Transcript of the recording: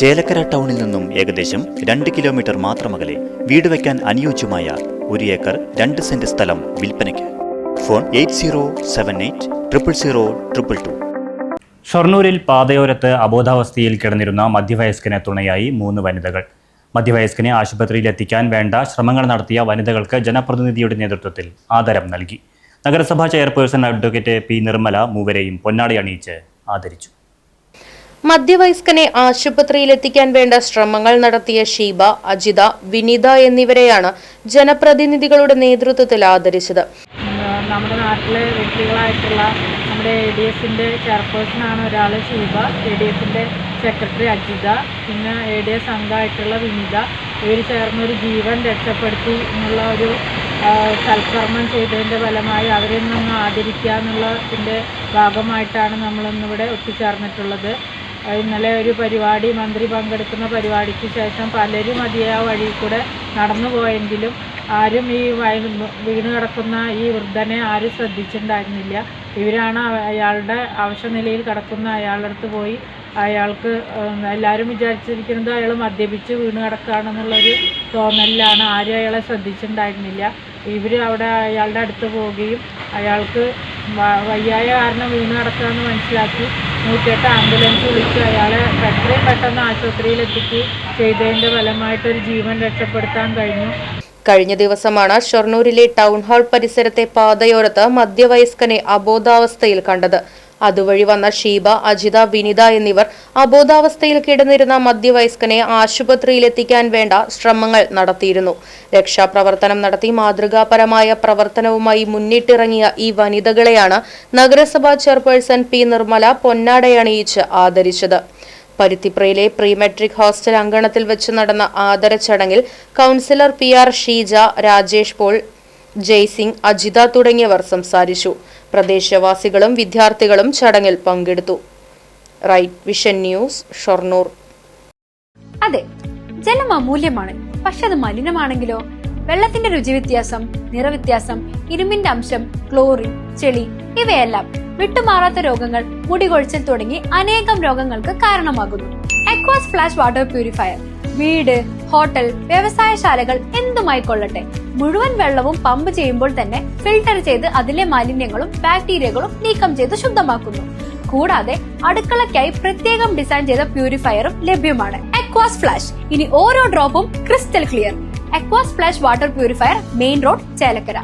ചേലക്കര ടൗണിൽ നിന്നും ഏകദേശം 2 കിലോമീറ്റർ മാത്രമകലെ വീട് വയ്ക്കാൻ അനുയോജ്യമായ 1 ഏക്കർ 2 സെന്റ് സ്ഥലം വിൽപ്പനയ്ക്ക്. ഫോൺ 8078000222. ഷൊർണൂരിൽ പാതയോരത്ത് അബോധാവസ്ഥയിൽ കിടന്നിരുന്ന മധ്യവയസ്കന് തുണയായി 3 വനിതകൾ. മധ്യവയസ്കനെ ആശുപത്രിയിലെത്തിക്കാൻ വേണ്ട ശ്രമങ്ങൾ നടത്തിയ വനിതകൾക്ക് ജനപ്രതിനിധിയുടെ നേതൃത്വത്തിൽ ആദരം നൽകി. നഗരസഭാ ചെയർപേഴ്സൺ അഡ്വക്കേറ്റ് പി നിർമ്മല മൂവരെയും പൊന്നാടയണിയിച്ച് ആദരിച്ചു. മധ്യവയസ്കനെ ആശുപത്രിയിലെത്തിക്കാൻ വേണ്ട ശ്രമങ്ങൾ നടത്തിയ ഷീബ, അജിത, വിനിത എന്നിവരെയാണ് ജനപ്രതിനിധികളുടെ നേതൃത്വത്തിൽ ആദരിച്ചത്. നമ്മുടെ നാട്ടിലെ വ്യക്തികളായിട്ടുള്ള നമ്മുടെ ADSന്റെ ചെയർപേഴ്സണാണ് ഒരാൾ ഷീബ, ADSന്റെ സെക്രട്ടറി അജിത, പിന്നെ ADS അംഗമായിട്ടുള്ള വിനിത. ഇവർ ചേർന്നൊരു ജീവൻ രക്ഷപ്പെടുത്തി എന്നുള്ള ഒരു സൽക്കർമ്മം ചെയ്തതിൻ്റെ ഫലമായി അവരിൽ നിന്ന് ആദരിക്കുക എന്നുള്ളതിൻ്റെ ഭാഗമായിട്ടാണ് നമ്മളിന്നിവിടെ ഒത്തുചേർന്നിട്ടുള്ളത്. ഇന്നലെ ഒരു പരിപാടി, മന്ത്രി പങ്കെടുക്കുന്ന പരിപാടിക്ക് ശേഷം പലരും അതിയാ വഴി കൂടെ നടന്നു പോയെങ്കിലും ആരും ഈ വീണ് കിടക്കുന്ന ഈ വൃദ്ധനെ ആരും ശ്രദ്ധിച്ചിട്ടുണ്ടായിരുന്നില്ല. ഇവരാണ് അയാളുടെ അവശനിലയിൽ കിടക്കുന്ന അയാളുടെ അടുത്ത് പോയി അയാൾക്ക് എല്ലാവരും വിചാരിച്ചിരിക്കുന്നത് അയാൾ മദ്യപിച്ച് വീണ് കിടക്കുകയാണെന്നുള്ളൊരു തോന്നലിലാണ്. ആരും അയാളെ ശ്രദ്ധിച്ചിട്ടുണ്ടായിരുന്നില്ല. ഇവർ അവിടെ അയാളുടെ അടുത്ത് പോവുകയും അയാൾക്ക് വയ്യായ കാരണം വീണ് കിടക്കുകയെന്ന് മനസ്സിലാക്കി 108 ആംബുലൻസ് വിളിച്ച് അയാളെ എത്രയും പെട്ടെന്ന് ആശുപത്രിയിലെത്തിക്കുകയും ചെയ്തതിൻ്റെ ഫലമായിട്ടൊരു ജീവൻ രക്ഷപ്പെടുത്താൻ കഴിഞ്ഞു. കഴിഞ്ഞ ദിവസമാണ് ഷൊർണൂരിലെ ടൗൺ ഹാൾ പരിസരത്തെ പാതയോരത്ത് മധ്യവയസ്കനെ അബോധാവസ്ഥയിൽ കണ്ടത്. അതുവഴി വന്ന ഷീബ, അജിത, വിനിത എന്നിവർ അബോധാവസ്ഥയിൽ കിടന്നിരുന്ന മധ്യവയസ്കനെ ആശുപത്രിയിലെത്തിക്കാൻ വേണ്ട ശ്രമങ്ങൾ നടത്തിയിരുന്നു. രക്ഷാപ്രവർത്തനം നടത്തി മാതൃകാപരമായ പ്രവർത്തനവുമായി മുന്നിട്ടിറങ്ങിയ ഈ വനിതകളെയാണ് നഗരസഭാ ചെയർപേഴ്സൺ പി നിർമ്മല പൊന്നാടയണിയിച്ച് ആദരിച്ചത്. പരുത്തിപ്രയിലെ പ്രീ മെട്രിക് ഹോസ്റ്റൽ അങ്കണത്തിൽ വെച്ച് നടന്ന ആദര ചടങ്ങിൽ councillor PR Sheeja, Rajesh Paul, Jaisingh, Ajitha തുടങ്ങിയവർ സംസാരിച്ചു. പ്രദേശവാസികളും വിദ്യാർത്ഥികളും ചടങ്ങിൽ പങ്കെടുത്തു. Right Vision News, Shoranur. അതെ, ജലം അമൂല്യമാണ്. പക്ഷെ അത് മലിനമാണെങ്കിലോ? വെള്ളത്തിന്റെ രുചി വ്യത്യാസം, നിറവ്യത്യാസം, ഇരുമ്പിന്റെ അംശം, ക്ലോറിൻ, ചെളി ഇവയെല്ലാം വിട്ടുമാറാത്ത രോഗങ്ങൾ, മുടികൊഴിച്ചിൽ തുടങ്ങി അനേകം രോഗങ്ങൾക്ക് കാരണമാകുന്നു. അക്വാസ് ഫ്ലാഷ് വാട്ടർ പ്യൂരിഫയർ വീട്, ഹോട്ടൽ, വ്യവസായശാലകൾ എന്തുമായിക്കൊള്ളട്ടെ, മുഴുവൻ വെള്ളവും പമ്പ് ചെയ്യുമ്പോൾ തന്നെ ഫിൽട്ടർ ചെയ്ത് അതിലെ മാലിന്യങ്ങളും ബാക്ടീരിയകളും നീക്കം ചെയ്ത് ശുദ്ധമാക്കുന്നു. കൂടാതെ അടുക്കളയ്ക്കായി പ്രത്യേകം ഡിസൈൻ ചെയ്ത പ്യൂരിഫയറും ലഭ്യമാണ്. അക്വാസ് ഫ്ലാഷ്, ഇനി ഓരോ ഡ്രോപ്പും crystal clear. Aquas Flash water purifier, main road, Chelakkara.